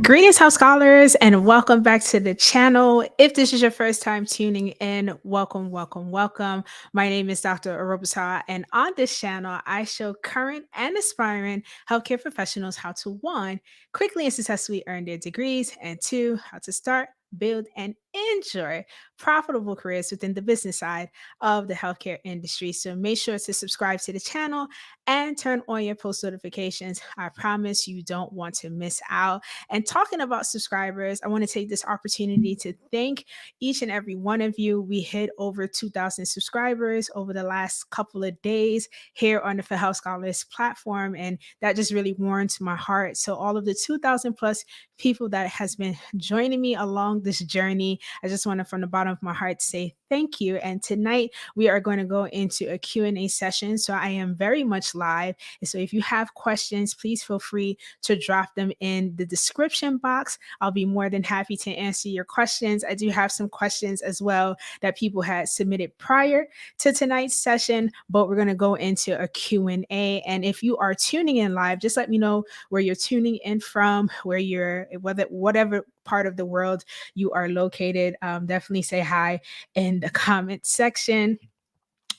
Greetings, house scholars, and welcome back to the channel. If this is your first time tuning in, welcome, welcome, welcome. My name is Dr. Orobosa Owie, and on this channel, I show current and aspiring healthcare professionals how to, one, quickly and successfully earn their degrees, and two, how to start, build, and enjoy profitable careers within the business side of the healthcare industry. So make sure to subscribe to the channel and turn on your post notifications. I promise you don't want to miss out. And talking about subscribers, I want to take this opportunity to thank each and every one of you. We hit over 2,000 subscribers over the last couple of days here on the For Health Scholars platform, and that just really warms my heart. So all of the 2,000 plus people that has been joining me along this journey, I just want to, from the bottom of my heart, say thank you. And tonight we are going to go into a Q&A session. So I am very much live. And so if you have questions, please feel free to drop them in the description box. I'll be more than happy to answer your questions. I do have some questions as well that people had submitted prior to tonight's session, but we're going to go into a Q&A. And if you are tuning in live, just let me know where you're tuning in from, whatever part of the world you are located. Definitely say hi in the comment section,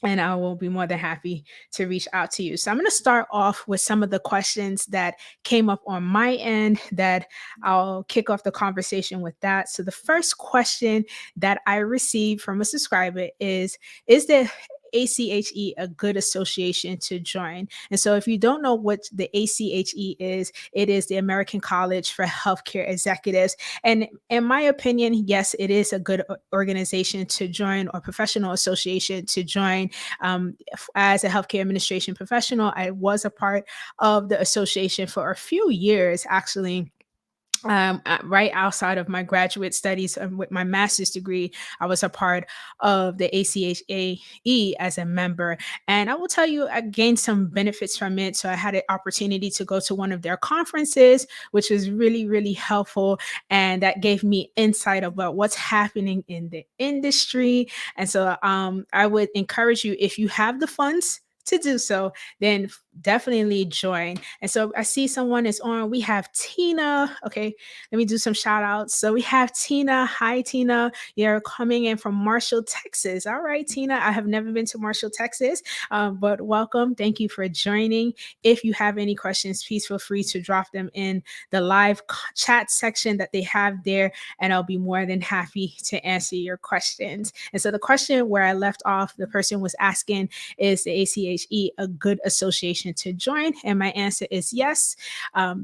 and I will be more than happy to reach out to you. So I'm going to start off with some of the questions that came up on my end that I'll kick off the conversation with that. So the first question that I received from a subscriber is the ACHE a good association to join? And so if you don't know what the ACHE is, it is the American College for Healthcare Executives. And in my opinion, yes, it is a good organization to join, or professional association to join. As a healthcare administration professional, I was a part of the association for a few years, actually. Right outside of my graduate studies, with my master's degree, I was a part of the ACHAE as a member. And I will tell you, I gained some benefits from it. So I had an opportunity to go to one of their conferences, which was really, really helpful. And that gave me insight about what's happening in the industry. And so I would encourage you, if you have the funds to do so, then definitely join. And so I see someone is on. We have Tina. Okay, let me do some shout outs. So we have Tina. Hi, Tina. You're coming in from Marshall, Texas. All right, Tina. I have never been to Marshall, Texas, but welcome. Thank you for joining. If you have any questions, please feel free to drop them in the live chat section that they have there, and I'll be more than happy to answer your questions. And so the question where I left off, the person was asking, is the ACHE a good association to join? And my answer is yes.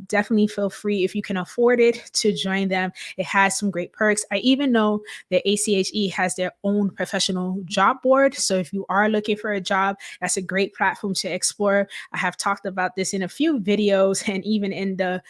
Definitely feel free, if you can afford it, to join them. It has some great perks. I even know the ACHE has their own professional job board. So if you are looking for a job, that's a great platform to explore. I have talked about this in a few videos, and even in the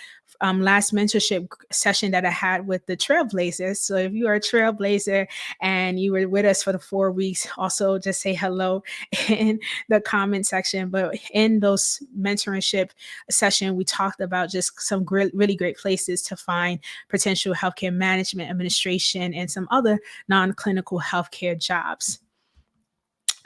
last mentorship session that I had with the Trailblazers. So if you are a Trailblazer and you were with us for the 4 weeks, also just say hello in the comment section. But in those mentorship session, we talked about just some really great places to find potential healthcare management, administration, and some other non-clinical healthcare jobs.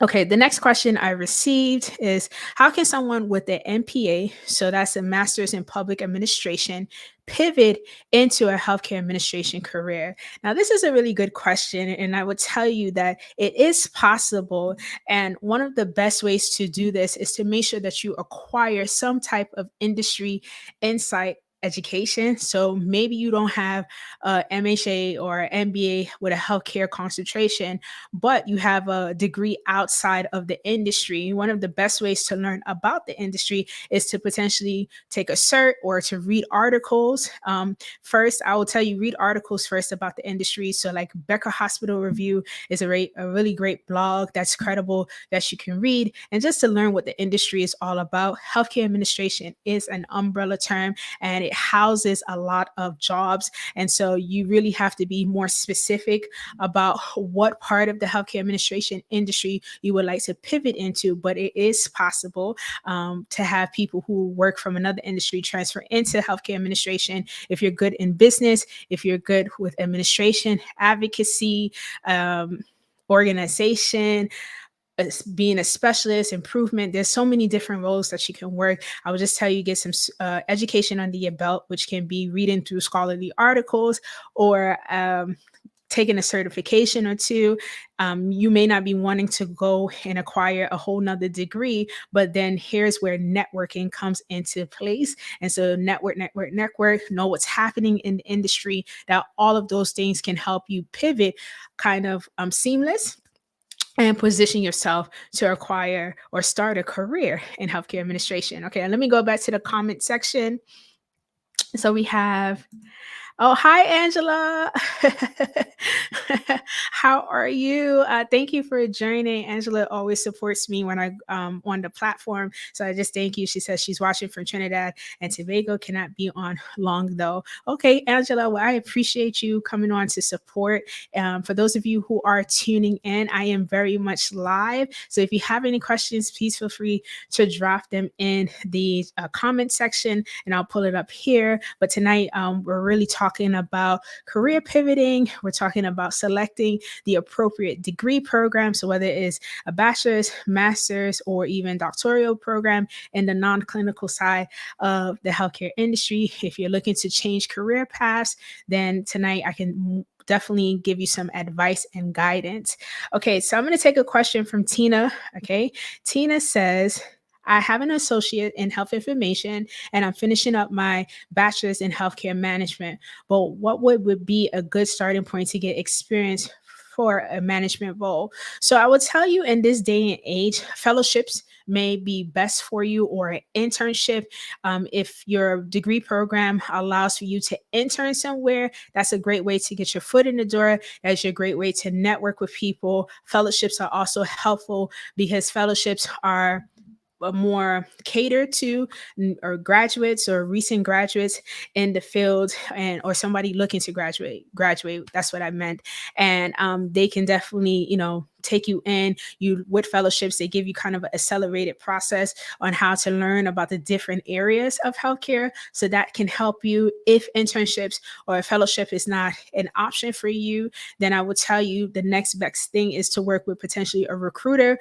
Okay, the next question I received is, how can someone with an MPA, so that's a master's in public administration, pivot into a healthcare administration career? Now, this is a really good question, and I would tell you that it is possible. And one of the best ways to do this is to make sure that you acquire some type of industry insight education. So maybe you don't have a MHA or MBA with a healthcare concentration, but you have a degree outside of the industry. One of the best ways to learn about the industry is to potentially take a cert or to read articles. First, I will tell you, read articles first about the industry. So like Becker Hospital Review is a really great blog that's credible that you can read, and just to learn what the industry is all about. Healthcare administration is an umbrella term, and it houses a lot of jobs. And so you really have to be more specific about what part of the healthcare administration industry you would like to pivot into. But it is possible to have people who work from another industry transfer into healthcare administration. If you're good in business, if you're good with administration, advocacy, organization, being a specialist, improvement. There's so many different roles that you can work. I would just tell you, get some education under your belt, which can be reading through scholarly articles or taking a certification or two. You may not be wanting to go and acquire a whole nother degree, but then here's where networking comes into place. And so network, know what's happening in the industry, that all of those things can help you pivot kind of seamless and position yourself to acquire or start a career in healthcare administration. Okay, and let me go back to the comment section. So we have, oh, hi, Angela. How are you? Thank you for joining. Angela always supports me when I on the platform. So I just thank you. She says she's watching from Trinidad and Tobago, cannot be on long though. Okay, Angela, well, I appreciate you coming on to support. For those of you who are tuning in, I am very much live. So if you have any questions, please feel free to drop them in the comment section and I'll pull it up here. But tonight, we're really talking about career pivoting. We're talking about selecting the appropriate degree program. So whether it is a bachelor's, master's, or even doctoral program in the non-clinical side of the healthcare industry, if you're looking to change career paths, then tonight I can definitely give you some advice and guidance. Okay, so I'm going to take a question from Tina. Okay, Tina says, I have an associate in health information and I'm finishing up my bachelor's in healthcare management. But what would be a good starting point to get experience for a management role? So I would tell you, in this day and age, fellowships may be best for you, or an internship. If your degree program allows for you to intern somewhere, that's a great way to get your foot in the door. That's a great way to network with people. Fellowships are also helpful because fellowships are more catered to or graduates or recent graduates in the field, and or somebody looking to graduate, that's what I meant. And they can definitely, take you in. You with fellowships, they give you kind of an accelerated process on how to learn about the different areas of healthcare, so that can help you. If internships or a fellowship is not an option for you, then I would tell you the next best thing is to work with potentially a recruiter.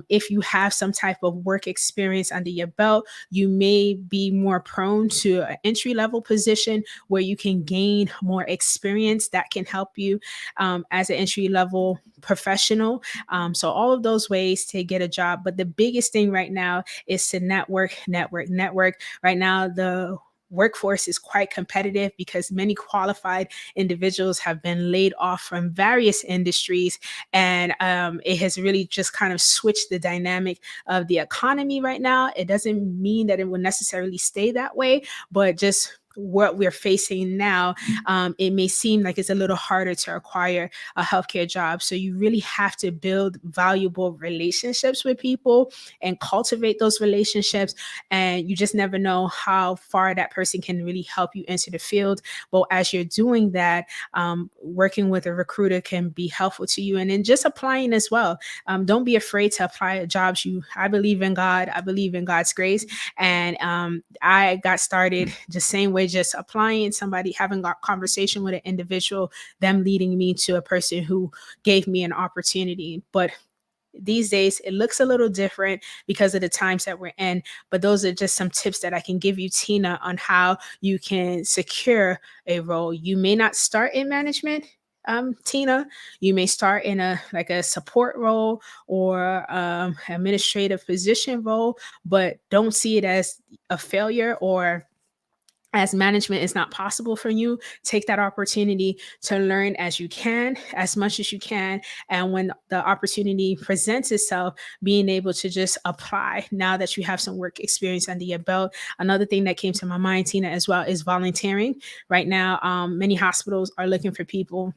If you have some type of work experience under your belt, you may be more prone to an entry-level position where you can gain more experience that can help you as an entry-level professional. So all of those ways to get a job. But the biggest thing right now is to network. Right now, the workforce is quite competitive because many qualified individuals have been laid off from various industries. And it has really just kind of switched the dynamic of the economy right now. It doesn't mean that it will necessarily stay that way, but just what we're facing now, it may seem like it's a little harder to acquire a healthcare job. So you really have to build valuable relationships with people and cultivate those relationships. And you just never know how far that person can really help you into the field. But as you're doing that, working with a recruiter can be helpful to you. And then just applying as well. Don't be afraid to apply at jobs. I believe in God. I believe in God's grace. And I got started the same way, just applying, somebody having a conversation with an individual, them leading me to a person who gave me an opportunity. But these days it looks a little different because of the times that we're in. But those are just some tips that I can give you, Tina, on how you can secure a role. You may not start in management, Tina. You may start in a support role or administrative position role, but don't see it as a failure or as management is not possible for you. Take that opportunity to learn as you can, as much as you can. And when the opportunity presents itself, being able to just apply now that you have some work experience under your belt. Another thing that came to my mind, Tina, as well, is volunteering. Right now, many hospitals are looking for people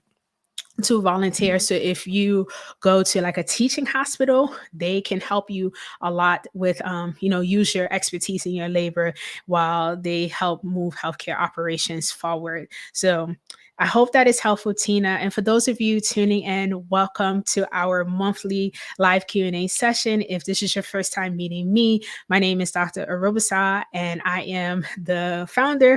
to volunteer. So if you go to like a teaching hospital, they can help you a lot with, use your expertise in your labor while they help move healthcare operations forward. So I hope that is helpful, Tina. And for those of you tuning in, welcome to our monthly live Q&A session. If this is your first time meeting me, my name is Dr. Orobosa, and I am the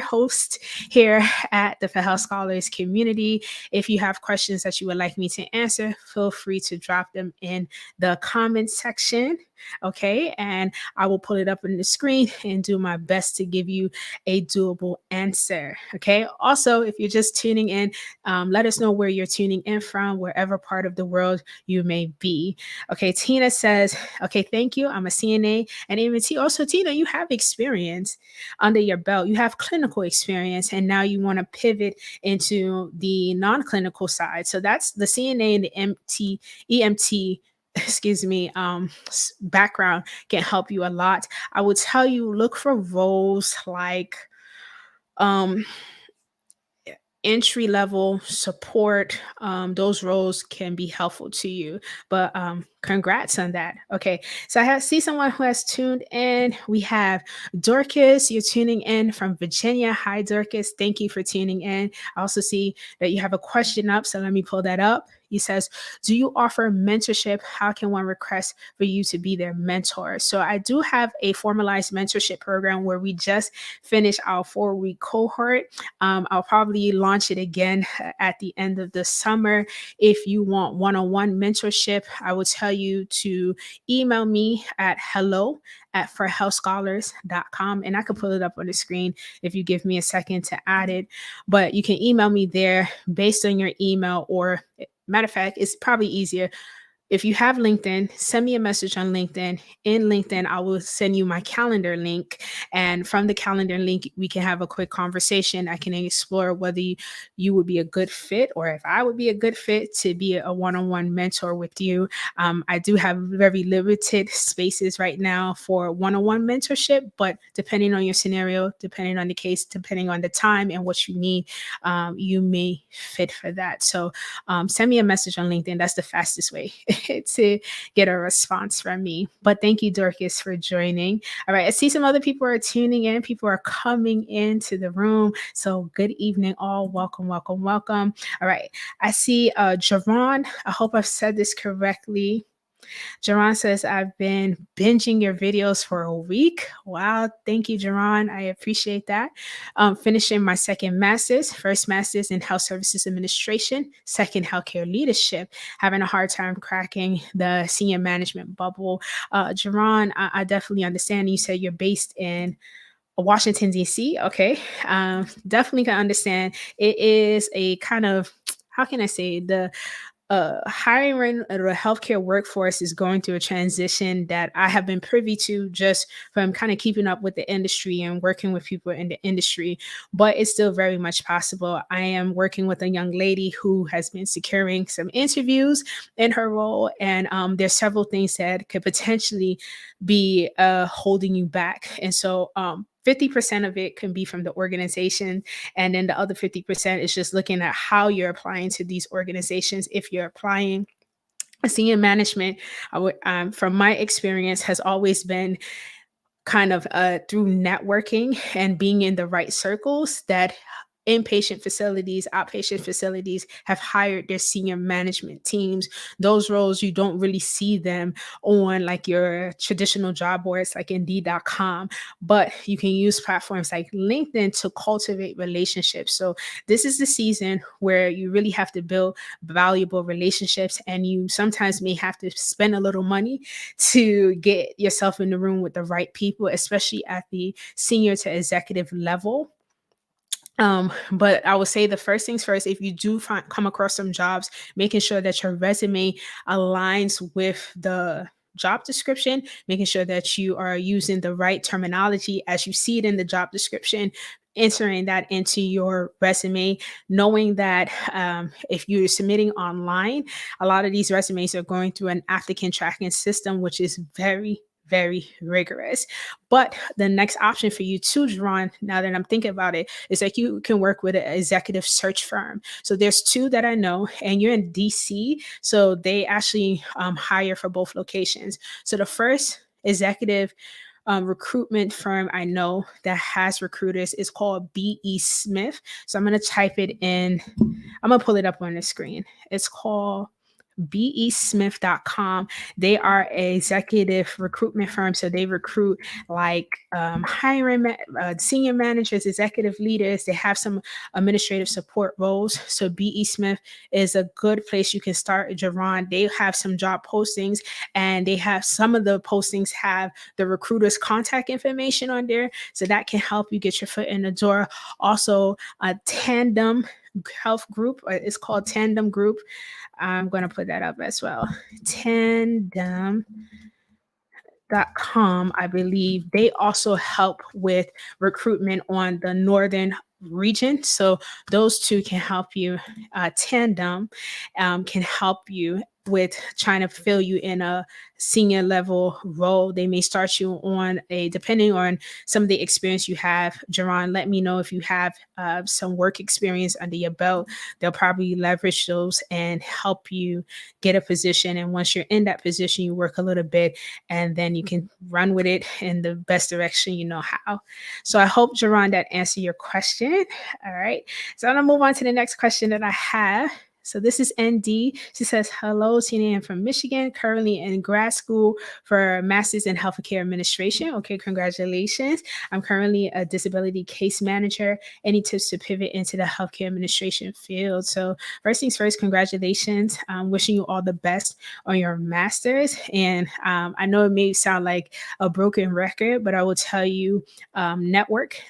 host here at the For Health Scholars community. If you have questions that you would like me to answer, feel free to drop them in the comment section. Okay. And I will pull it up on the screen and do my best to give you a doable answer. Okay. Also, if you're just tuning in, let us know where you're tuning in from, wherever part of the world you may be. Okay. Tina says, okay, thank you. I'm a CNA and MT. Also, Tina, you have experience under your belt. You have clinical experience, and now you want to pivot into the non-clinical side. So that's the CNA and the EMT excuse me, background can help you a lot. I would tell you, look for roles like um entry level support. Those roles can be helpful to you, but congrats on that. Okay, so see someone who has tuned in. We have Dorcas. You're tuning in from Virginia. Hi, Dorcas. Thank you for tuning in. I also see that you have a question up, so let me pull that up. He says, do you offer mentorship? How can one request for you to be their mentor? So I do have a formalized mentorship program where we just finished our 4-week cohort. I'll probably launch it again at the end of the summer. If you want one-on-one mentorship, I will tell you to email me at hello@forhealthscholars.com, and I can pull it up on the screen if you give me a second to add it. But you can email me there based on your email, or matter of fact, it's probably easier. If you have LinkedIn, send me a message on LinkedIn. In LinkedIn, I will send you my calendar link. And from the calendar link, we can have a quick conversation. I can explore whether you would be a good fit, or if I would be a good fit to be a one-on-one mentor with you. I do have very limited spaces right now for one-on-one mentorship, but depending on your scenario, depending on the case, depending on the time and what you need, you may fit for that. So send me a message on LinkedIn. That's the fastest way to get a response from me. But thank you, Dorcas, for joining. All right, I see some other people are tuning in. People are coming into the room. So good evening, all. Welcome, welcome, welcome. All right, I see Jaron. I hope I've said this correctly. Jaron says, I've been binging your videos for a week. Wow. Thank you, Jaron. I appreciate that. Finishing my second master's, first master's in health services administration, second healthcare leadership, having a hard time cracking the senior management bubble. Jaron, I definitely understand. You said you're based in Washington, D.C. Okay. Definitely can understand. It is a kind of, how can I say, the hiring the healthcare workforce is going through a transition that I have been privy to just from kind of keeping up with the industry and working with people in the industry, but it's still very much possible. I am working with a young lady who has been securing some interviews in her role, and there's several things that could potentially be holding you back. And so 50% of it can be from the organization, and then the other 50% is just looking at how you're applying to these organizations. If you're applying, senior management, from my experience, has always been kind of through networking and being in the right circles that inpatient facilities, outpatient facilities have hired their senior management teams. Those roles, you don't really see them on like your traditional job boards like Indeed.com, but you can use platforms like LinkedIn to cultivate relationships. So this is the season where you really have to build valuable relationships, and you sometimes may have to spend a little money to get yourself in the room with the right people, especially at the senior to executive level. But I would say the first things first, if you do come across some jobs, making sure that your resume aligns with the job description, making sure that you are using the right terminology as you see it in the job description, entering that into your resume, knowing that if you're submitting online, a lot of these resumes are going through an applicant tracking system, which is very rigorous. But the next option for you too, Jerron, now that I'm thinking about it, is that you can work with an executive search firm. So there's two that I know, and you're in DC, so they actually hire for both locations. So the first executive recruitment firm I know that has recruiters is called B.E. Smith. So I'm going to type it in. I'm going to pull it up on the screen. It's called 𝐕𝐢𝐝.com. They are an executive recruitment firm. So they recruit like senior managers, executive leaders. They have some administrative support roles. So B.E. Smith is a good place you can start. Jerron, they have some job postings, and they have some of the postings have the recruiter's contact information on there. So that can help you get your foot in the door. Also, a Tandem Health Group, it's called Tandem Group. I'm going to put that up as well. Tandem.com, I believe. They also help with recruitment on the northern region. So those two can help you. Tandem can help you with trying to fill you in a senior level role. They may start you on depending on some of the experience you have. Jerron, let me know if you have some work experience under your belt. They'll probably leverage those and help you get a position. And once you're in that position, you work a little bit, and then you can run with it in the best direction you know how. So I hope, Jerron, that answered your question. All right. So I'm going to move on to the next question that I have. So this is ND. She says, hello, Tina, I'm from Michigan, currently in grad school for a master's in healthcare administration. Okay, congratulations. I'm currently a disability case manager. Any tips to pivot into the healthcare administration field? So first things first, congratulations. I'm wishing you all the best on your master's. And I know it may sound like a broken record, but I will tell you, network.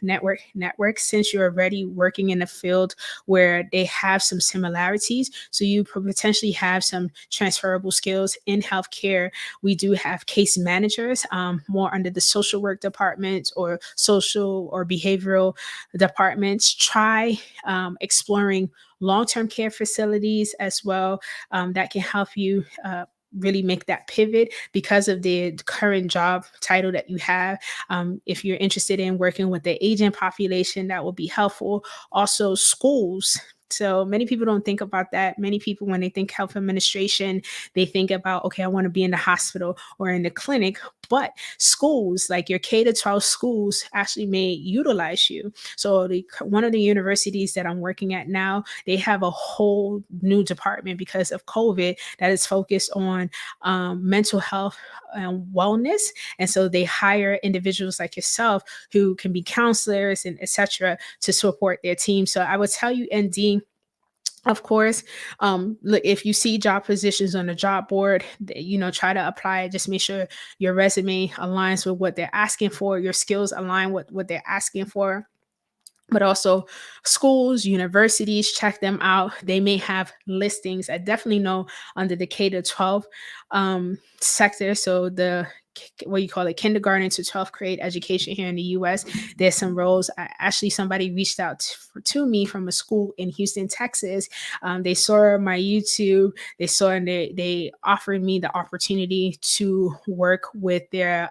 Since you're already working in a field where they have some similarities, so you potentially have some transferable skills in healthcare. We do have case managers, more under the social work departments or social or behavioral departments. Try exploring long-term care facilities as well. That can help you really make that pivot because of the current job title that you have. If you're interested in working with the aging population, that will be helpful. Also, schools. So many people don't think about that. Many people, when they think health administration, they think about, okay, I want to be in the hospital or in the clinic, but schools, like your K-12 schools, actually may utilize you. So one of the universities that I'm working at now, they have a whole new department because of COVID that is focused on mental health and wellness. And so they hire individuals like yourself who can be counselors and etc. to support their team. So I would tell you, ND, of course, look, if you see job positions on the job board, try to apply it. Just make sure your resume aligns with what they're asking for, your skills align with what they're asking for. But also schools, universities, check them out. They may have listings. I definitely know under the K-12 sector, so what you call it, kindergarten to 12th grade education here in the U.S. There's some roles. Actually, somebody reached out to me from a school in Houston, Texas. They saw my YouTube. They saw and they offered me the opportunity to work with their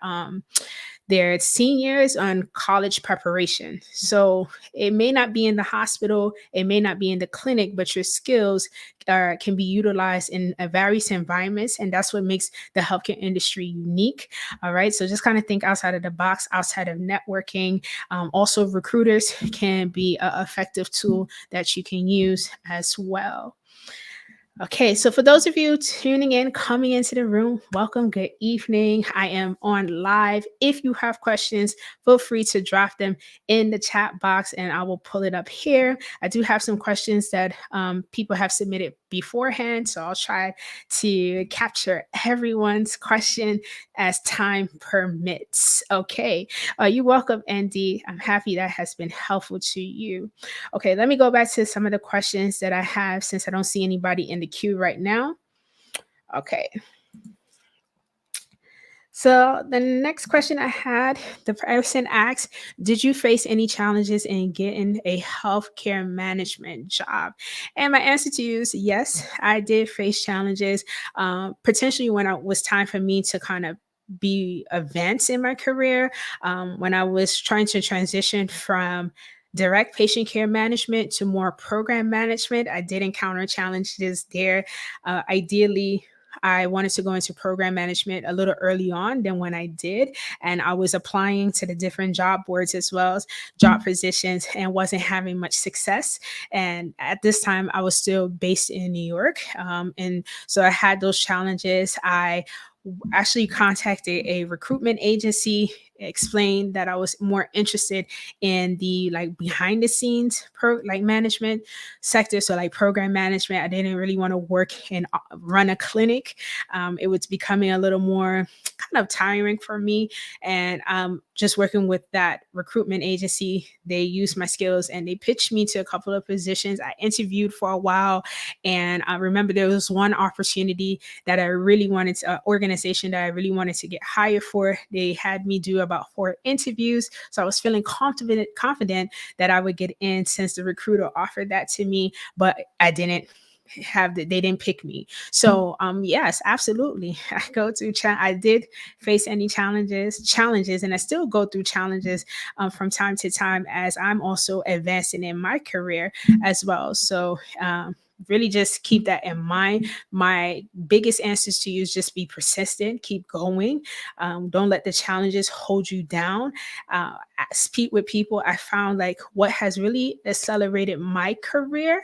seniors on college preparation. So it may not be in the hospital, it may not be in the clinic, but your skills can be utilized in various environments. And that's what makes the healthcare industry unique. All right. So just kind of think outside of the box, outside of networking. Also, recruiters can be an effective tool that you can use as well. Okay, so for those of you tuning in, coming into the room, welcome, good evening. I am on live. If you have questions, feel free to drop them in the chat box and I will pull it up here. I do have some questions that people have submitted beforehand, so I'll try to capture everyone's question as time permits. Okay, you're welcome, Andy. I'm happy that has been helpful to you. Okay, let me go back to some of the questions that I have since I don't see anybody in the queue right now. Okay. So the next question I had, the person asked, did you face any challenges in getting a healthcare management job? And my answer to you is yes, I did face challenges, potentially when it was time for me to kind of be advanced in my career, when I was trying to transition from direct patient care management to more program management. I did encounter challenges there. Ideally, I wanted to go into program management a little early on than when I did. And I was applying to the different job boards as well as job positions and wasn't having much success. And at this time, I was still based in New York. And so I had those challenges. I actually contacted a recruitment agency, explained that I was more interested in the like behind the scenes like management sector, so like program management. I didn't really want to work and run a clinic. It was becoming a little more kind of tiring for me, and just working with that recruitment agency, they used my skills and they pitched me to a couple of positions. I interviewed for a while, and I remember there was one opportunity that I really wanted to, organization that I really wanted to get hired for. They had me do about 4 interviews. So I was feeling confident that I would get in since the recruiter offered that to me, but I didn't they didn't pick me. So yes, absolutely. I did face any challenges, and I still go through challenges from time to time as I'm also advancing in my career as well. So really just keep that in mind. My biggest answers to you is just be persistent, keep going. Don't let the challenges hold you down. Speak with people. I found like what has really accelerated my career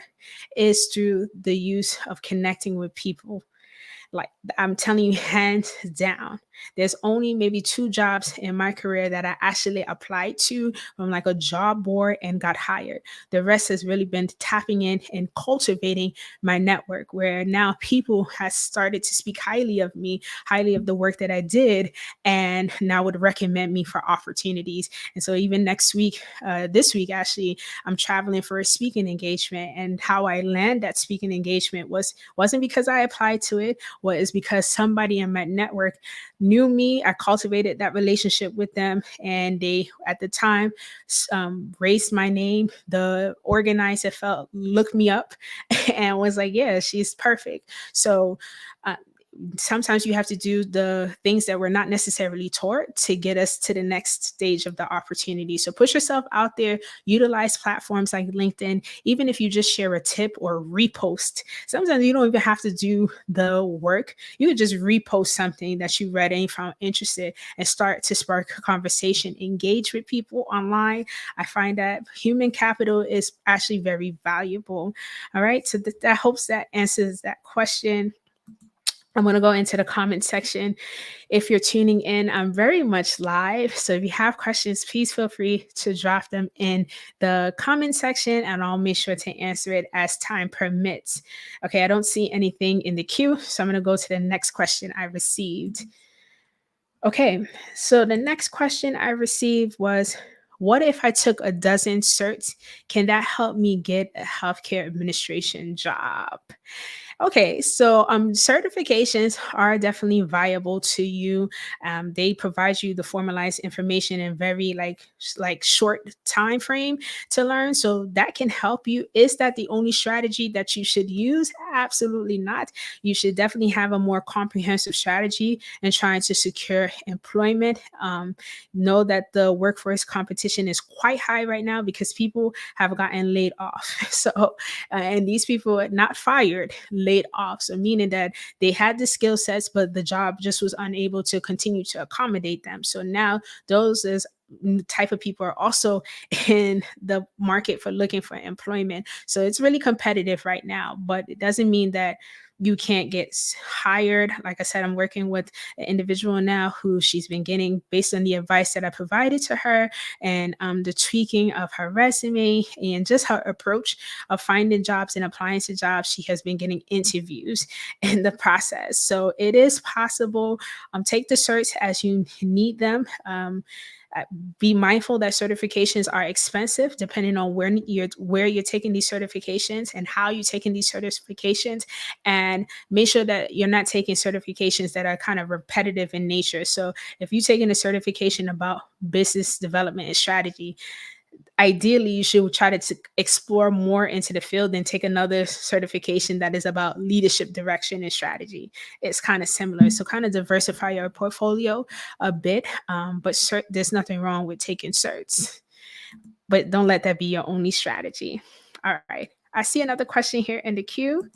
is through the use of connecting with people. Like I'm telling you, hands down, there's only maybe 2 jobs in my career that I actually applied to from like a job board and got hired. The rest has really been tapping in and cultivating my network, where now people has started to speak highly of me, highly of the work that I did, and now would recommend me for opportunities. And so even next week, this week actually, I'm traveling for a speaking engagement, and how I land that speaking engagement wasn't because I applied to it. Well, it's because somebody in my network knew me. I cultivated that relationship with them, and they, at the time, raised my name. The organizer looked me up and was like, "Yeah, she's perfect." So. Sometimes you have to do the things that we're not necessarily taught to get us to the next stage of the opportunity. So push yourself out there, utilize platforms like LinkedIn, even if you just share a tip or repost. Sometimes you don't even have to do the work. You could just repost something that you read and you found interested and start to spark a conversation, engage with people online. I find that human capital is actually very valuable. All right. So that hopes that answers that question. I'm going to go into the comment section. If you're tuning in, I'm very much live. So if you have questions, please feel free to drop them in the comment section and I'll make sure to answer it as time permits. Okay, I don't see anything in the queue. So I'm going to go to the next question I received. Okay, so the next question I received was, what if I took a dozen certs? Can that help me get a healthcare administration job? Okay, so certifications are definitely viable to you. They provide you the formalized information in very like short time frame to learn, so that can help you. Is that the only strategy that you should use? Absolutely not. You should definitely have a more comprehensive strategy in trying to secure employment. Know that the workforce competition is quite high right now because people have gotten laid off. So, and these people are not fired, laid off. So meaning that they had the skill sets, but the job just was unable to continue to accommodate them. So now those is type of people are also in the market for looking for employment. So it's really competitive right now, but it doesn't mean that you can't get hired. Like I said, I'm working with an individual now who she's been getting, based on the advice that I provided to her and the tweaking of her resume and just her approach of finding jobs and applying to jobs, she has been getting interviews in the process. So it is possible. Take the certs as you need them. Be mindful that certifications are expensive depending on where you're taking these certifications and how you're taking these certifications, and make sure that you're not taking certifications that are kind of repetitive in nature. So if you're taking a certification about business development and strategy, ideally you should try to explore more into the field and take another certification that is about leadership direction and strategy. It's kind of similar, so kind of diversify your portfolio a bit, but there's nothing wrong with taking certs, but don't let that be your only strategy. All right, I see another question here in the queue.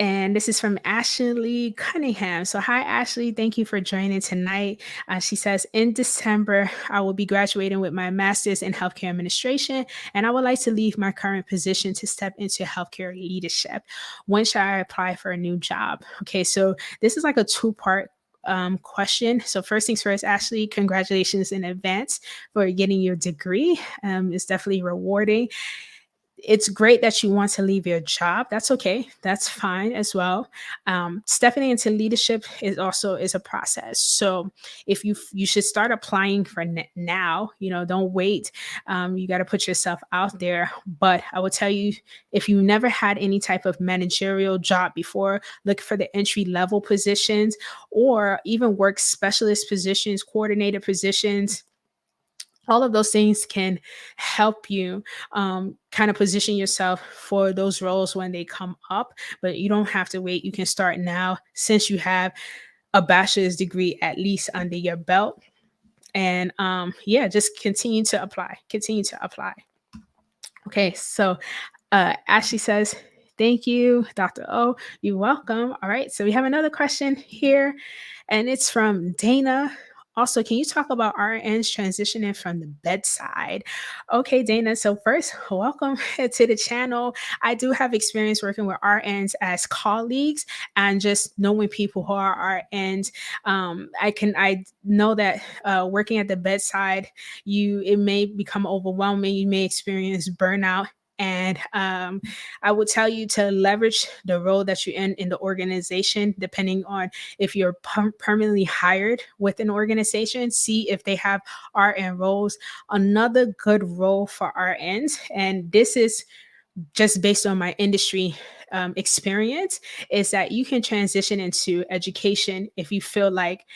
And this is from Ashley Cunningham. So, hi, Ashley. Thank you for joining tonight. She says, in December, I will be graduating with my master's in healthcare administration, and I would like to leave my current position to step into healthcare leadership. When should I apply for a new job? Okay, so this is like a two-part question. So first things first, Ashley, congratulations in advance for getting your degree. It's definitely rewarding. It's great that you want to leave your job. That's okay. That's fine as well. Stepping into leadership is a process. So if you should start applying for now. Don't wait. You got to put yourself out there. But I will tell you, if you never had any type of managerial job before, look for the entry level positions or even work specialist positions, coordinator positions. All of those things can help you kind of position yourself for those roles when they come up, but you don't have to wait. You can start now since you have a bachelor's degree at least under your belt. And yeah, just continue to apply, continue to apply. Okay, so Ashley says, thank you, Dr. O. You're welcome. All right, so we have another question here, and it's from Dana. Also, can you talk about RNs transitioning from the bedside? Okay, Dana. So first, welcome to the channel. I do have experience working with RNs as colleagues and just knowing people who are RNs. I know that working at the bedside, it may become overwhelming. You may experience burnout. And I would tell you to leverage the role that you're in the organization, depending on if you're permanently hired with an organization. See if they have RN roles. Another good role for RNs, and this is just based on my industry experience, is that you can transition into education if you feel like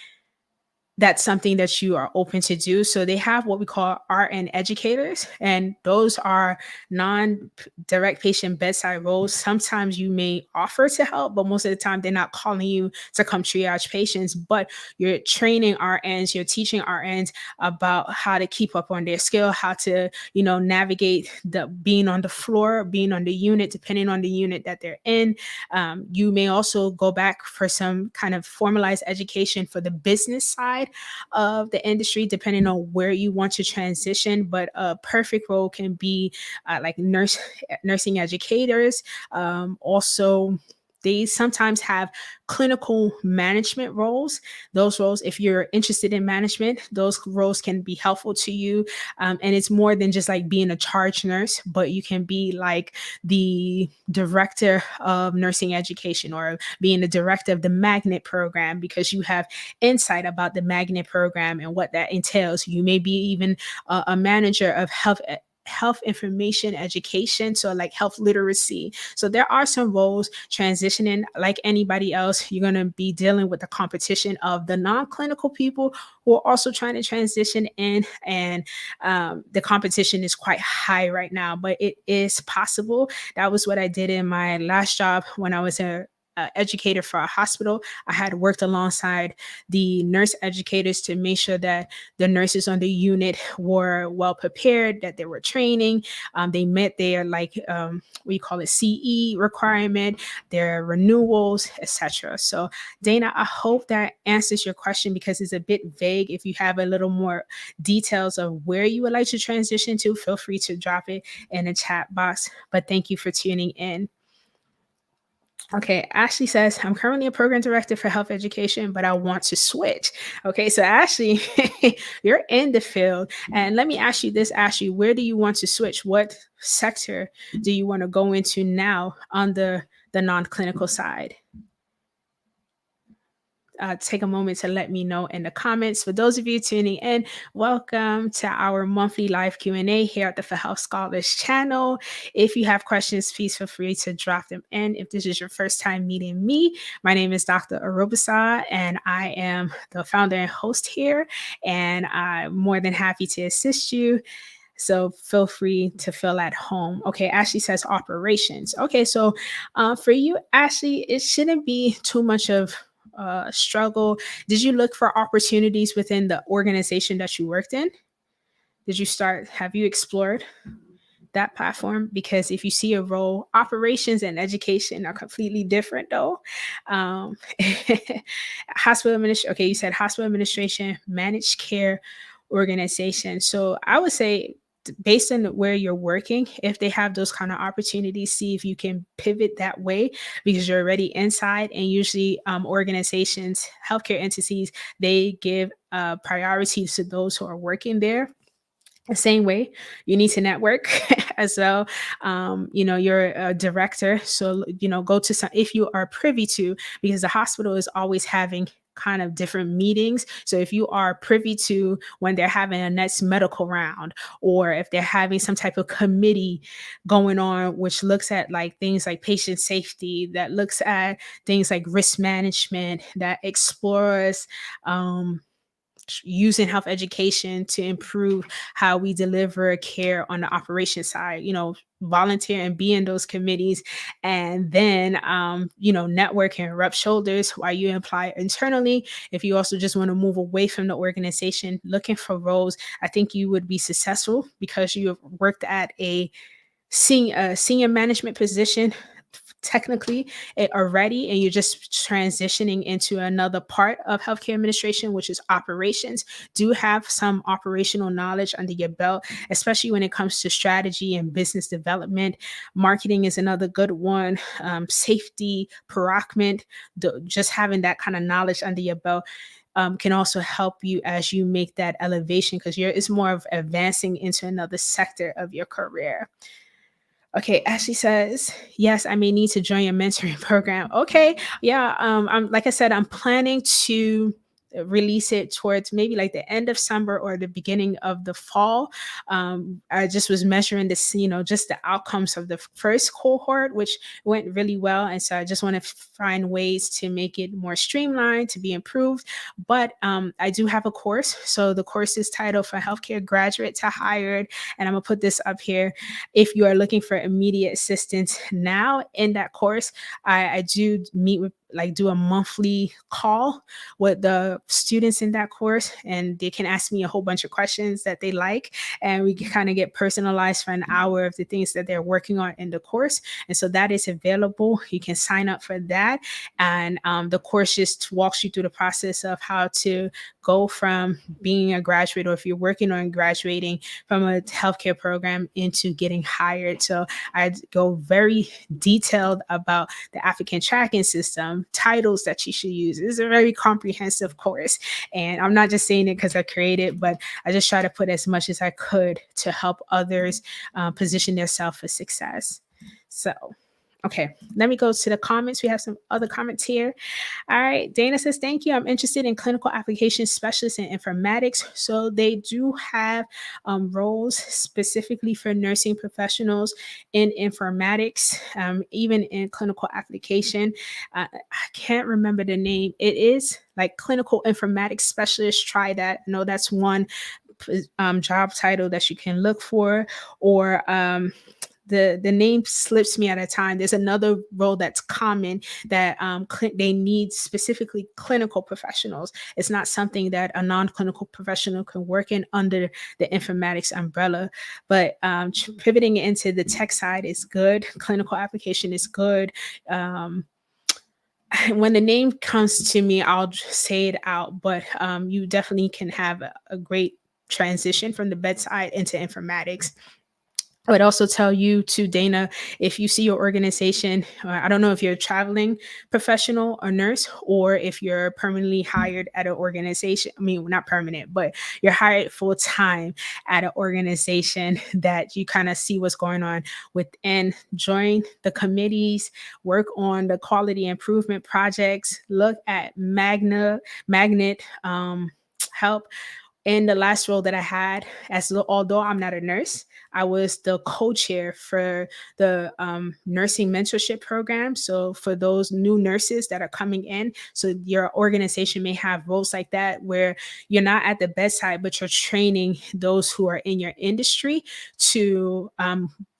that's something that you are open to do. So they have what we call RN educators, and those are non-direct patient bedside roles. Sometimes you may offer to help, but most of the time they're not calling you to come triage patients, but you're training RNs, you're teaching RNs about how to keep up on their skill, how to, navigate the being on the floor, being on the unit, depending on the unit that they're in. You may also go back for some kind of formalized education for the business side of the industry, depending on where you want to transition. But a perfect role can be like nursing educators. Also, they sometimes have clinical management roles. Those roles, if you're interested in management, those roles can be helpful to you. And it's more than just like being a charge nurse, but you can be like the director of nursing education or being the director of the magnet program because you have insight about the magnet program and what that entails. You may be even a manager of health information education, so like health literacy. So there are some roles transitioning. Like anybody else, you're going to be dealing with the competition of the non-clinical people who are also trying to transition in, and the competition is quite high right now, but it is possible. That was what I did in my last job when I was a educator for a hospital. I had worked alongside the nurse educators to make sure that the nurses on the unit were well prepared, that they were training, they met their we call it CE requirement, their renewals, etc. So Dana, I hope that answers your question because it's a bit vague. If you have a little more details of where you would like to transition to, feel free to drop it in the chat box. But thank you for tuning in. Okay, Ashley says, I'm currently a program director for health education, but I want to switch. Okay, so Ashley, you're in the field. And let me ask you this, Ashley, where do you want to switch? What sector do you want to go into now on the non-clinical side? Take a moment to let me know in the comments. For those of you tuning in, welcome to our monthly live Q&A here at the For Health Scholars channel. If you have questions, please feel free to drop them in. If this is your first time meeting me, my name is Dr. Orobosa, and I am the founder and host here, and I'm more than happy to assist you. So feel free to feel at home. Okay, Ashley says operations. Okay, so for you, Ashley, it shouldn't be too much of struggle. Did you look for opportunities within the organization that you worked in? Have you explored? that platform, because if you see a role, operations and education are completely different though. Um, hospital administration. Okay, you said hospital administration, managed care organization. So I would say, based on where you're working, if they have those kind of opportunities, see if you can pivot that way, because you're already inside. And usually, organizations, healthcare entities, they give priority to those who are working there. The same way, you need to network as well. You're a director, so go to some, if you are privy to, because the hospital is always having kind of different meetings. So if you are privy to when they're having a next medical round, or if they're having some type of committee going on, which looks at like things like patient safety, that looks at things like risk management, that explores using health education to improve how we deliver care on the operation side, volunteer and be in those committees. And then network and rub shoulders while you apply internally. If you also just want to move away from the organization looking for roles, I think you would be successful because you have worked at a senior management position technically already, and you're just transitioning into another part of healthcare administration, which is operations. Do have some operational knowledge under your belt, especially when it comes to strategy and business development. Marketing is another good one. Safety, procurement, just having that kind of knowledge under your belt can also help you as you make that elevation, because it's more of advancing into another sector of your career. Okay, Ashley says, yes, I may need to join your mentoring program. Okay, yeah. I'm like I said, I'm planning to release it towards maybe like the end of summer or the beginning of the fall. I just was measuring this, just the outcomes of the first cohort, which went really well. And so I just want to find ways to make it more streamlined, to be improved. But I do have a course. So the course is titled For Healthcare Graduate to Hired. And I'm gonna put this up here. If you are looking for immediate assistance now, in that course, I do meet with, like, do a monthly call with the students in that course, and they can ask me a whole bunch of questions that they like, and we can kind of get personalized for an hour of the things that they're working on in the course. And so that is available. You can sign up for that, and the course just walks you through the process of how to go from being a graduate, or if you're working on graduating from a healthcare program, into getting hired. So I go very detailed about the applicant tracking system, titles that you should use. It's a very comprehensive course. And I'm not just saying it because I created, but I just try to put as much as I could to help others position themselves for success. So, okay, let me go to the comments. We have some other comments here. All right, Dana says, thank you. I'm interested in clinical application specialists in informatics. So they do have roles specifically for nursing professionals in informatics, even in clinical application. I can't remember the name. It is like clinical informatics specialist. Try that. I know that's one job title that you can look for, or the name slips me at a time. There's another role that's common that they need specifically clinical professionals. It's not something that a non-clinical professional can work in under the informatics umbrella. But pivoting into the tech side is good. Clinical application is good. When the name comes to me, I'll just say it out. But you definitely can have a great transition from the bedside into informatics. I would also tell you to, Dana, if you see your organization, I don't know if you're a traveling professional or nurse, or if you're permanently hired at an organization. I mean, not permanent, but you're hired full time at an organization, that you kind of see what's going on within. Join the committees, work on the quality improvement projects, look at magnet help. In the last role that I had, although I'm not a nurse, I was the co-chair for the nursing mentorship program. So for those new nurses that are coming in, so your organization may have roles like that, where you're not at the bedside, but you're training those who are in your industry to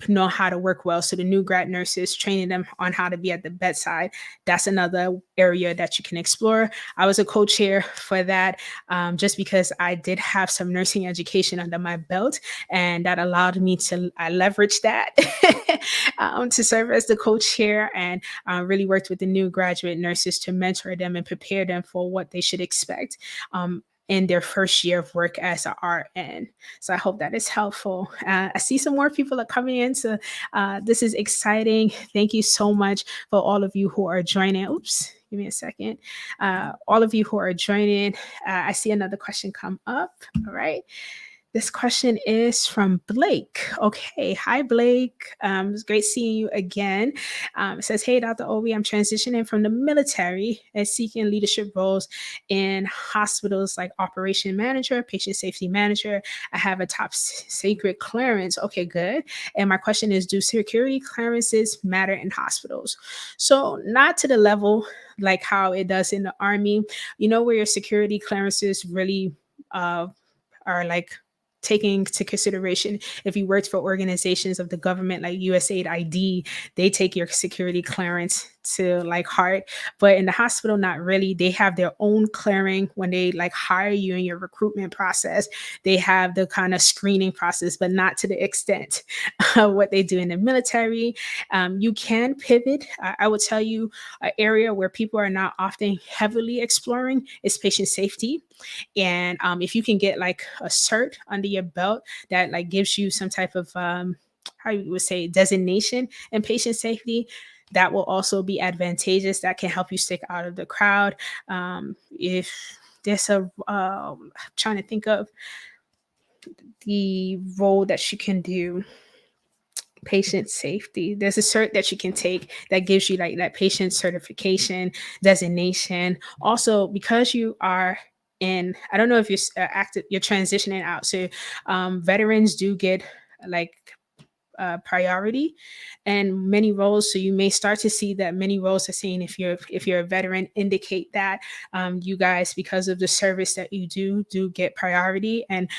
know how to work well. So the new grad nurses, training them on how to be at the bedside. That's another area that you can explore. I was a co-chair for that, just because I did did have some nursing education under my belt, and that allowed me to leverage that to serve as the co-chair, and really worked with the new graduate nurses to mentor them and prepare them for what they should expect in their first year of work as a RN. So I hope that is helpful. I see some more people are coming in, so this is exciting. Thank you so much for all of you who are joining. Oops, give me a second. All of you who are joining, I see another question come up. All right. This question is from Blake. Okay. Hi, Blake. It's great seeing you again. It says, hey, Dr. Owie, I'm transitioning from the military and seeking leadership roles in hospitals like operation manager, patient safety manager. I have a top secret clearance. Okay, good. And my question is, do security clearances matter in hospitals? So not to the level like how it does in the Army. You know, where your security clearances really are like taking into consideration if you worked for organizations of the government like USAID ID, they take your security clearance to like heart. But in the hospital, not really. They have their own clearing when they like hire you in your recruitment process. They have the kind of screening process, but not to the extent of what they do in the military. You can pivot. I would tell you an area where people are not often heavily exploring is patient safety. And if you can get like a cert under your belt that like gives you some type of how you would say designation in patient safety, that will also be advantageous. That can help you stick out of the crowd. If there's trying to think of the role that you can do. Patient safety. There's a cert that you can take that gives you like that patient certification designation. Also, because you are in, I don't know if you're active, you're transitioning out. So veterans do get like priority and many roles. So you may start to see that many roles are saying if you're a veteran, indicate that you guys, because of the service that you do get priority. And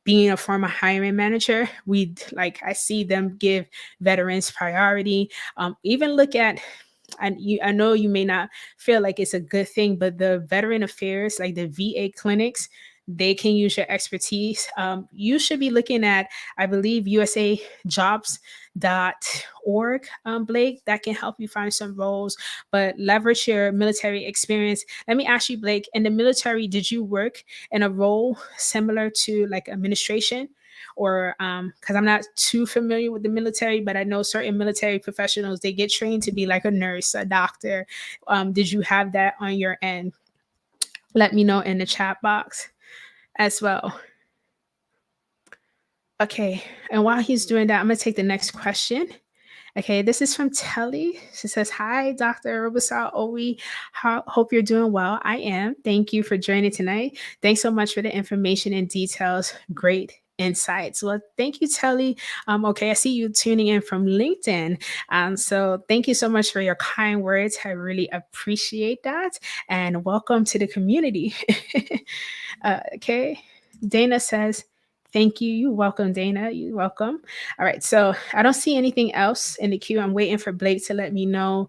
being a former hiring manager, I see them give veterans priority. Even look at, I know you may not feel like it's a good thing, but the veteran affairs, like the VA clinics, they can use your expertise. You should be looking at, I believe, usajobs.org, Blake, that can help you find some roles, but leverage your military experience. Let me ask you, Blake, in the military, did you work in a role similar to like administration? Or because I'm not too familiar with the military, but I know certain military professionals, they get trained to be like a nurse, a doctor. Did you have that on your end? Let me know in the chat box as well. Okay, and while he's doing that, I'm gonna take the next question. Okay, this is from Telly. She says, hi, Dr. Orobosa Owie. Hope you're doing well. I am. Thank you for joining tonight. Thanks so much for the information and details. Great insights. Well, thank you, Telly. Okay, I see you tuning in from LinkedIn. So thank you so much for your kind words. I really appreciate that. And welcome to the community. Okay. Dana says, thank you. You're welcome, Dana. You're welcome. All right. So I don't see anything else in the queue. I'm waiting for Blake to let me know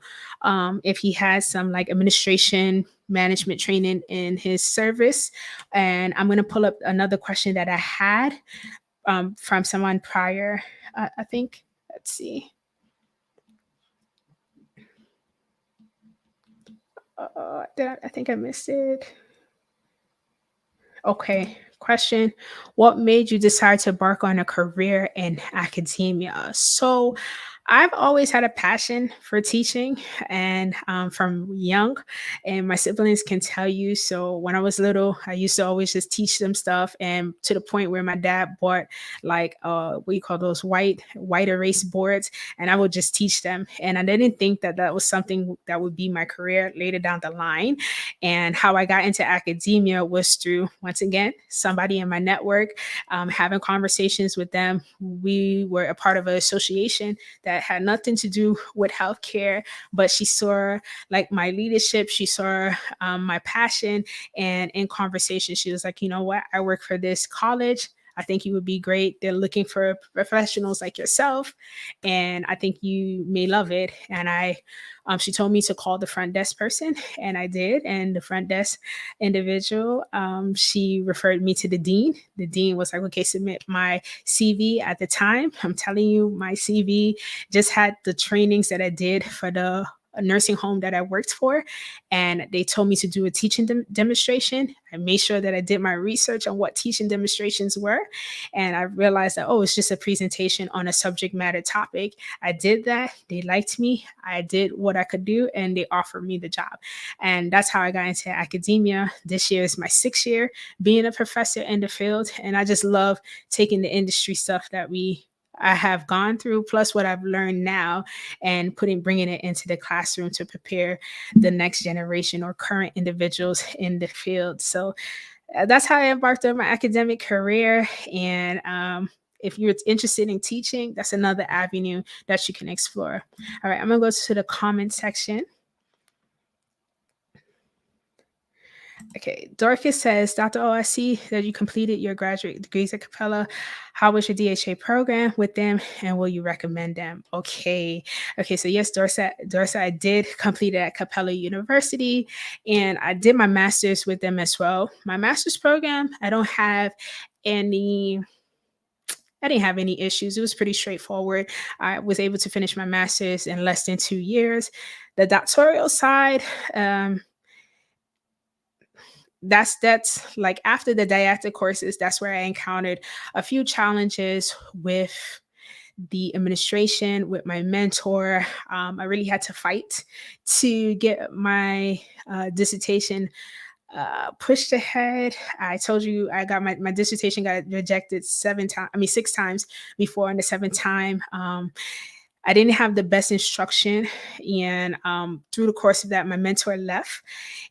if he has some like administration management training in his service. And I'm going to pull up another question that I had from someone prior, I think. Let's see. I think I missed it. Okay. Question. What made you decide to embark on a career in academia? So I've always had a passion for teaching and from young, and my siblings can tell you. So when I was little, I used to always just teach them stuff, and to the point where my dad bought like what you call those white erase boards, and I would just teach them. And I didn't think that that was something that would be my career later down the line. And how I got into academia was through, once again, somebody in my network, having conversations with them. We were a part of an association that had nothing to do with healthcare, but she saw like my leadership, she saw my passion, and in conversation, she was like, you know what, I work for this college. I think you would be great. They're looking for professionals like yourself, and I think you may love it." And she told me to call the front desk person, and I did. And the front desk individual, she referred me to the dean. The dean was like, "Okay, submit my CV." At the time, I'm telling you, my CV just had the trainings that I did for the nursing home that I worked for. And they told me to do a teaching demonstration. I made sure that I did my research on what teaching demonstrations were. And I realized that, oh, it's just a presentation on a subject matter topic. I did that. They liked me. I did what I could do, and they offered me the job. And that's how I got into academia. This year is my 6th year being a professor in the field. And I just love taking the industry stuff that I have gone through, plus what I've learned now, and bringing it into the classroom to prepare the next generation or current individuals in the field. So that's how I embarked on my academic career. And if you're interested in teaching, that's another avenue that you can explore. All right, I'm gonna go to the comment section. Okay, Dorcas says, "Dr. O, I see that you completed your graduate degrees at Capella. How was your DHA program with them, and will you recommend them?" Okay, so yes, Dorsa, I did complete it at Capella University, and I did my master's with them as well. My master's program, I didn't have any issues. It was pretty straightforward. I was able to finish my master's in less than 2 years. The doctoral side, that's like after the didactic courses, that's where I encountered a few challenges with the administration, with my mentor. I really had to fight to get my dissertation pushed ahead. I told you I got my dissertation got rejected 6 times before, and the 7th time, I didn't have the best instruction. And through the course of that, my mentor left.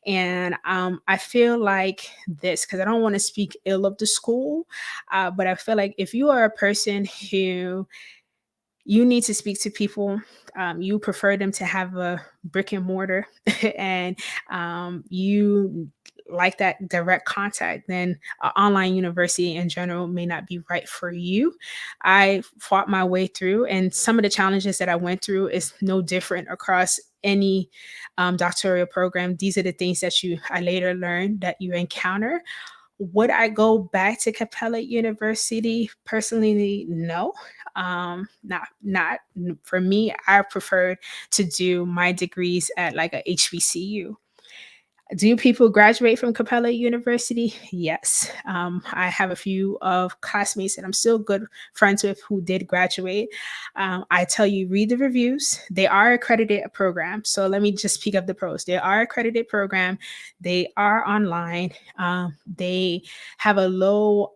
And I feel like this, because I don't want to speak ill of the school, but I feel like if you are a person who you need to speak to people, you prefer them to have a brick and mortar, and you like that direct contact, then online university in general may not be right for you. I fought my way through, and some of the challenges that I went through is no different across any doctoral program. These are the things that I later learned that you encounter. Would I go back to Capella University? Personally, no. Not for me. I preferred to do my degrees at like a HBCU. Do people graduate from Capella University? Yes. I have a few of classmates that I'm still good friends with who did graduate. I tell you, read the reviews. They are accredited program. So let me just pick up the pros. They are accredited program. They are online. They have a low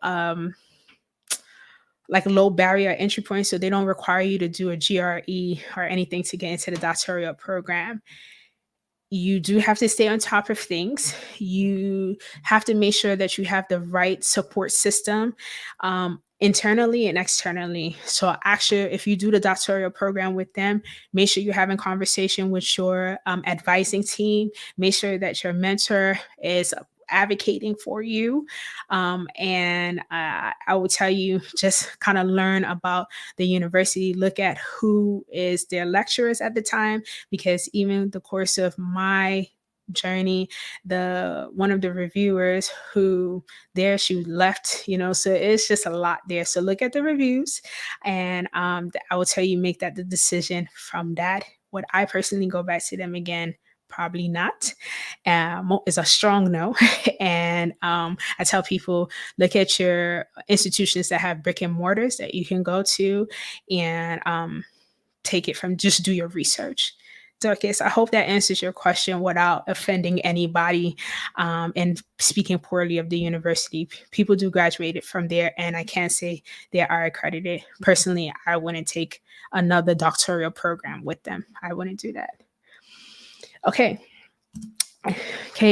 barrier entry point, so they don't require you to do a GRE or anything to get into the doctoral program. You do have to stay on top of things. You have to make sure that you have the right support system, internally and externally. So actually, if you do the doctoral program with them, make sure you're having conversation with your advising team. Make sure that your mentor is advocating for you. And I will tell you, just kind of learn about the university. Look at who is their lecturers at the time, because even the course of my journey, one of the reviewers she left, so it's just a lot there. So look at the reviews, and I will tell you, make that the decision from that. Would I personally go back to them again? Probably not. Is a strong no. And I tell people, look at your institutions that have brick and mortars that you can go to, and take it from, just do your research. So, okay, so I hope that answers your question without offending anybody and speaking poorly of the university. People do graduate from there, and I can't say they are accredited. Personally, I wouldn't take another doctoral program with them. I wouldn't do that. Okay.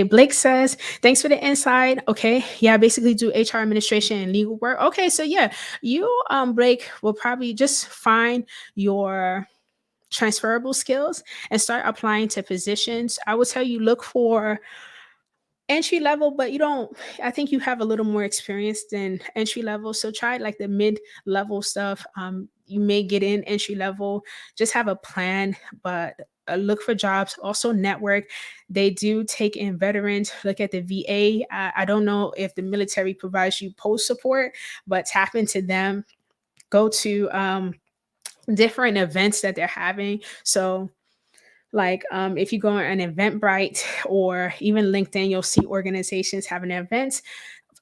Blake says, "Thanks for the insight." Okay. Yeah, I basically do HR administration and legal work. Okay, so yeah, you, Blake, will probably just find your transferable skills and start applying to positions. I would tell you, look for entry level, but you don't, I think you have a little more experience than entry level. So try like the mid level stuff. You may get in entry level, just have a plan, but look for jobs, also network. They do take in veterans. Look at the VA. I don't know if the military provides you post support, but tap into them. Go to different events that they're having. So like if you go on an Eventbrite or even LinkedIn, you'll see organizations having events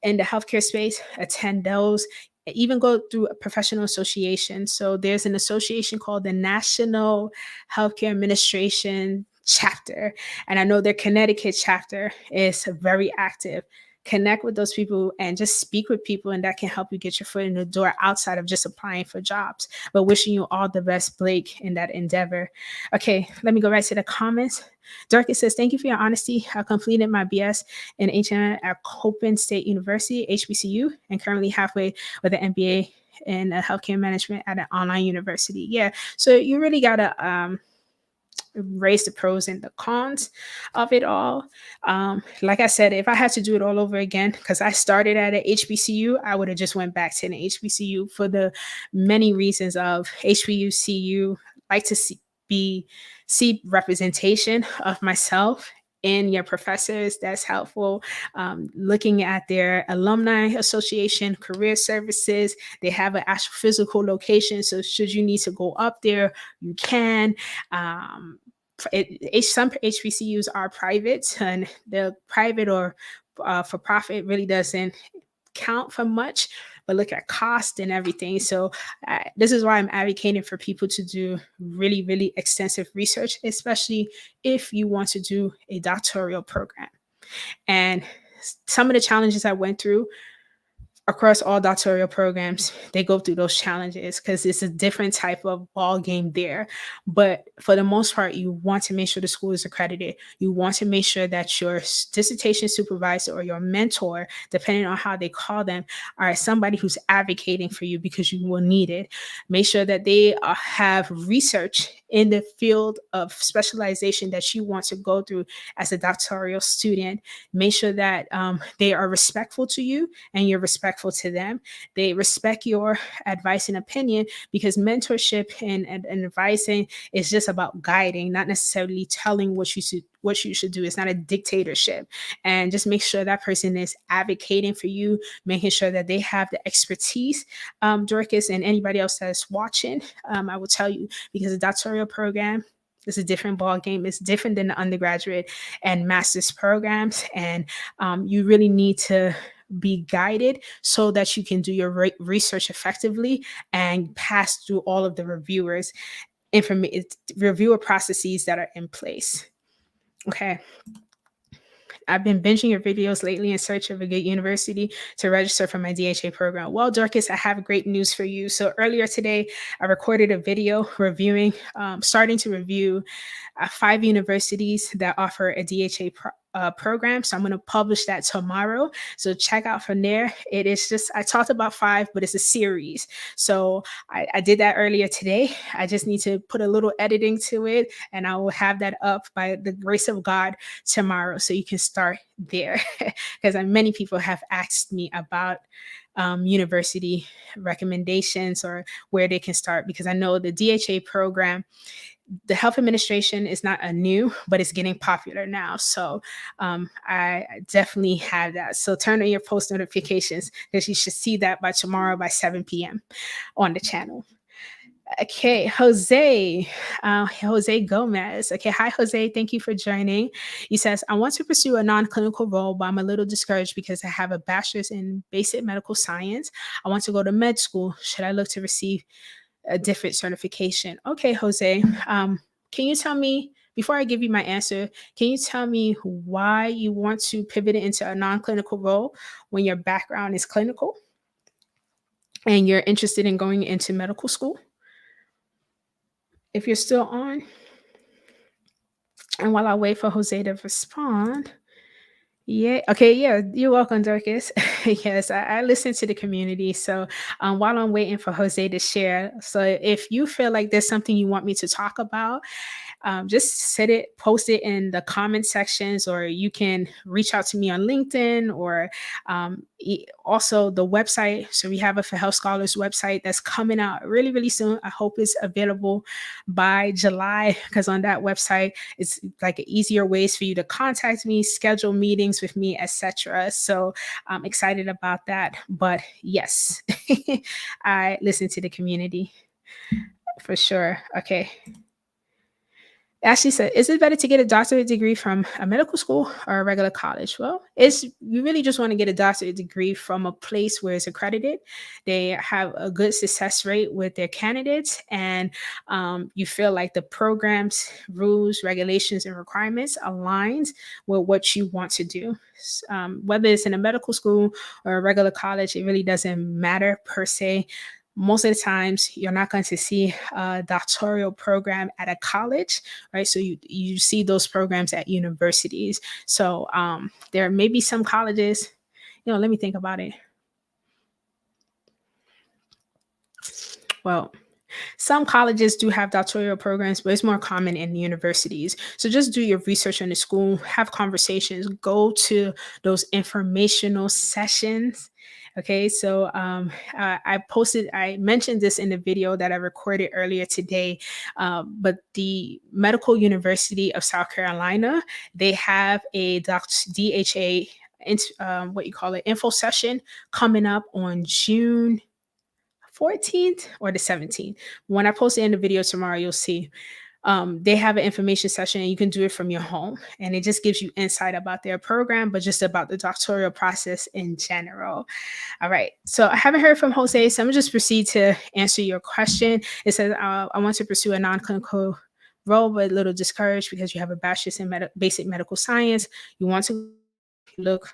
in the healthcare space. Attend those. Even go through a professional association. So there's an association called the National Healthcare Administration chapter, and I know their Connecticut chapter is very active. Connect with those people and just speak with people, and that can help you get your foot in the door outside of just applying for jobs. But wishing you all the best, Blake, in that endeavor. Okay, let me go right to the comments. Dorcas says, thank you for your honesty. I completed my BS in HN at Copen State University, HBCU, and currently halfway with an MBA in healthcare management at an online university. Yeah, so you really got to raise the pros and the cons of it all. Like I said, if I had to do it all over again, because I started at an HBCU, I would have just went back to an HBCU for the many reasons of HBCU. Like to see representation of myself in your professors. That's helpful. Looking at their alumni association, career services, they have an actual physical location. So should you need to go up there, you can. Some HBCUs are private, and the private or for profit really doesn't count for much, but look at cost and everything. So this is why I'm advocating for people to do really, really extensive research, especially if you want to do a doctoral program. And some of the challenges I went through across all doctoral programs, they go through those challenges because it's a different type of ball game there. But for the most part, you want to make sure the school is accredited. You want to make sure that your dissertation supervisor or your mentor, depending on how they call them, are somebody who's advocating for you because you will need it. Make sure that they have research in the field of specialization that you want to go through as a doctoral student. Make sure that they are respectful to you and you're respectful to them. They respect your advice and opinion, because mentorship and advising is just about guiding, not necessarily telling what you should do. It's not a dictatorship. And just make sure that person is advocating for you, making sure that they have the expertise. Dorcas and anybody else that's watching, I will tell you, because the doctoral program, it's a different ball game. It's different than the undergraduate and master's programs. And you really need to be guided so that you can do your research effectively and pass through all of the reviewer processes that are in place. Okay. I've been binging your videos lately in search of a good university to register for my DHA program. Well, Dorcas, I have great news for you. So earlier today, I recorded a video starting to review 5 universities that offer a DHA program. So I'm going to publish that tomorrow. So check out from there. It is just, I talked about 5, but it's a series. So I did that earlier today. I just need to put a little editing to it, and I will have that up by the grace of God tomorrow. So you can start there, because many people have asked me about university recommendations or where they can start, because I know the DHA program, the health administration is not a new, but it's getting popular now. So I definitely have that. So turn on your post notifications, because you should see that by tomorrow by 7 p.m. on the channel. Okay, Jose Gomez. Okay, hi, Jose. Thank you for joining. He says, I want to pursue a non-clinical role, but I'm a little discouraged because I have a bachelor's in basic medical science. I want to go to med school. Should I look to receive a different certification? Okay, Jose, can you tell me, before I give you my answer, can you tell me why you want to pivot into a non-clinical role when your background is clinical and you're interested in going into medical school? If you're still on, and while I wait for Jose to respond. Yeah. Okay. Yeah. You're welcome, Dorcas. Yes, I listen to the community. So while I'm waiting for Jose to share, so if you feel like there's something you want me to talk about, just post it in the comment sections, or you can reach out to me on LinkedIn, or also the website. So we have a For Health Scholars website that's coming out really, really soon. I hope it's available by July, because on that website, it's like easier ways for you to contact me, schedule meetings with me, etc. So I'm excited about that. But yes, I listen to the community for sure. Okay. Ashley said, is it better to get a doctorate degree from a medical school or a regular college? Well, it's you really just want to get a doctorate degree from a place where it's accredited. They have a good success rate with their candidates, and you feel like the programs, rules, regulations, and requirements aligns with what you want to do. Whether it's in a medical school or a regular college, it really doesn't matter per se. Most of the times you're not going to see a doctoral program at a college, right? So you see those programs at universities. So there may be some colleges, let me think about it. Well, some colleges do have doctoral programs, but it's more common in universities. So just do your research in the school, have conversations, go to those informational sessions. Okay, so I mentioned this in the video that I recorded earlier today, but the Medical University of South Carolina, they have a DHA, what you call it, info session coming up on June 14th or the 17th. When I post it in the video tomorrow, you'll see they have an information session, and you can do it from your home. And it just gives you insight about their program, but just about the doctoral process in general. All right. So I haven't heard from Jose, so I'm going to just proceed to answer your question. It says, I want to pursue a non-clinical role, but a little discouraged because you have a bachelor's in basic medical science. You want to look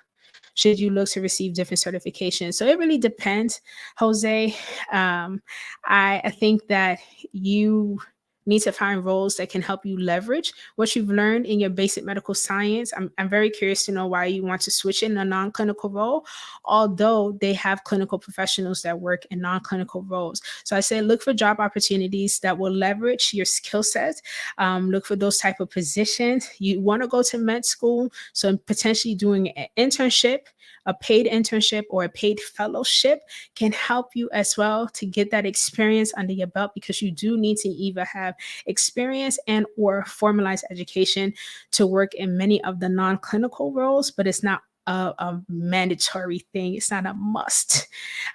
should you look to receive different certifications? So it really depends, Jose. I think that you need to find roles that can help you leverage what you've learned in your basic medical science. I'm very curious to know why you want to switch in a non-clinical role, although they have clinical professionals that work in non-clinical roles. So I say look for job opportunities that will leverage your skill set. Look for those type of positions. You want to go to med school, so potentially doing an internship, a paid internship or a paid fellowship can help you as well to get that experience under your belt, because you do need to either have experience and or formalized education to work in many of the non-clinical roles, but it's not a mandatory thing. It's not a must.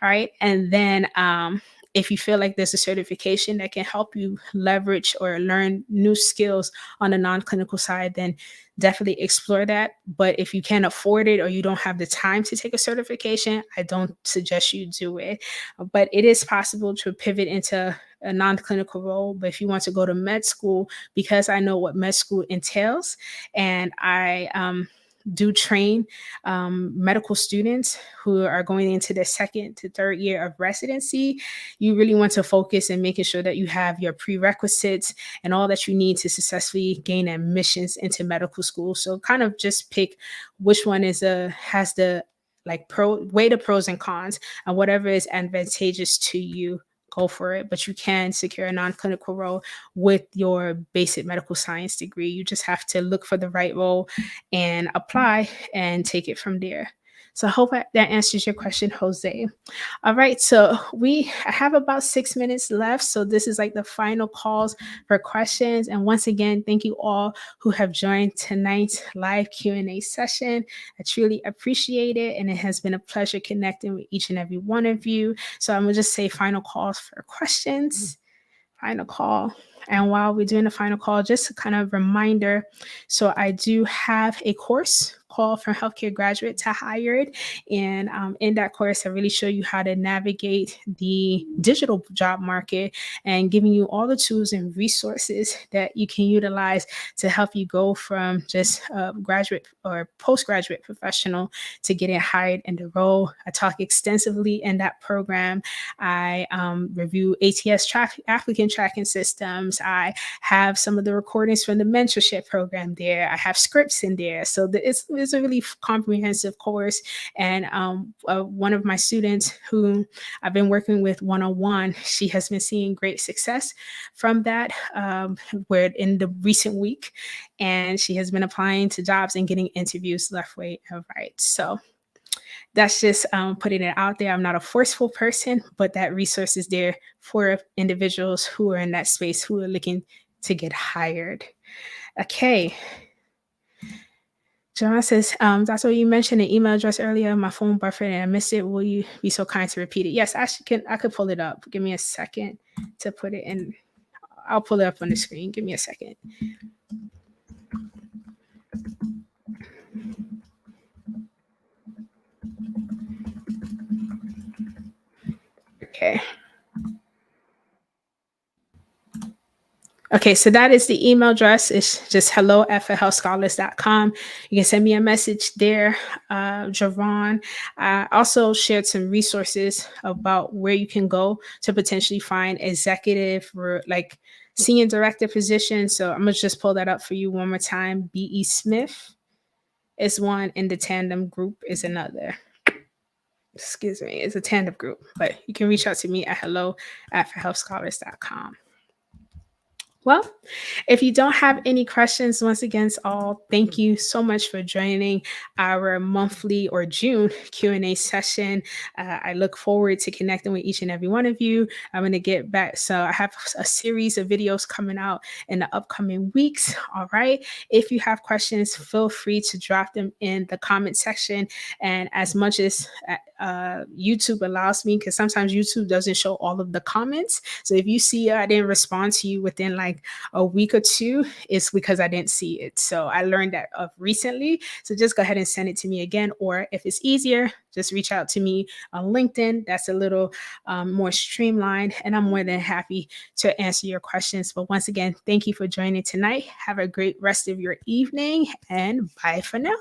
All right. And then if you feel like there's a certification that can help you leverage or learn new skills on the non-clinical side, then definitely explore that. But if you can't afford it or you don't have the time to take a certification, I don't suggest you do it. But it is possible to pivot into a non-clinical role. But if you want to go to med school, because I know what med school entails, and I do train medical students who are going into their second to third year of residency, you really want to focus in making sure that you have your prerequisites and all that you need to successfully gain admissions into medical school. So kind of just pick which one has the weigh the pros and cons, and whatever is advantageous to you, go for it. But you can secure a non-clinical role with your basic medical science degree. You just have to look for the right role and apply and take it from there. So I hope that answers your question, Jose. All right, so I have about 6 minutes left. So this is like the final calls for questions. And once again, thank you all who have joined tonight's live Q&A session. I truly appreciate it. And it has been a pleasure connecting with each and every one of you. So I'm gonna just say final calls for questions. Final call. And while we're doing the final call, just a kind of reminder. So I do have a course called From Healthcare Graduate to Hired. And in that course, I really show you how to navigate the digital job market and giving you all the tools and resources that you can utilize to help you go from just a graduate or postgraduate professional to getting hired in the role. I talk extensively in that program. I review ATS applicant tracking systems. I have some of the recordings from the mentorship program there. I have scripts in there. So it's it's a really comprehensive course. And one of my students who I've been working with one-on-one, she has been seeing great success from that, where in the recent week, and she has been applying to jobs and getting interviews left, right, and right. So that's just putting it out there. I'm not a forceful person, but that resource is there for individuals who are in that space who are looking to get hired. Okay. John says, Dr. You mentioned an email address earlier. My phone buffered and I missed it. Will you be so kind to repeat it? Yes, I could pull it up. Give me a second to put it in. I'll pull it up on the screen. Give me a second. Okay. Okay, so that is the email address. It's just hello@healthschholars.com. You can send me a message there, Javon. I also shared some resources about where you can go to potentially find executive or like senior director positions. So I'm gonna just pull that up for you one more time. B.E. Smith is one, and the Tandem Group is another. Excuse me, it's a Tandem Group, but you can reach out to me at hello@healthschholars.com. Well, if you don't have any questions, once again, all thank you so much for joining our monthly or June Q&A session. I look forward to connecting with each and every one of you. I'm going to get back. So I have a series of videos coming out in the upcoming weeks. All right. If you have questions, feel free to drop them in the comment section. And as much as YouTube allows me, because sometimes YouTube doesn't show all of the comments. So if you see I didn't respond to you within like a week or two, it's because I didn't see it. So I learned that recently. So just go ahead and send it to me again. Or if it's easier, just reach out to me on LinkedIn. That's a little more streamlined, and I'm more than happy to answer your questions. But once again, thank you for joining tonight. Have a great rest of your evening, and bye for now.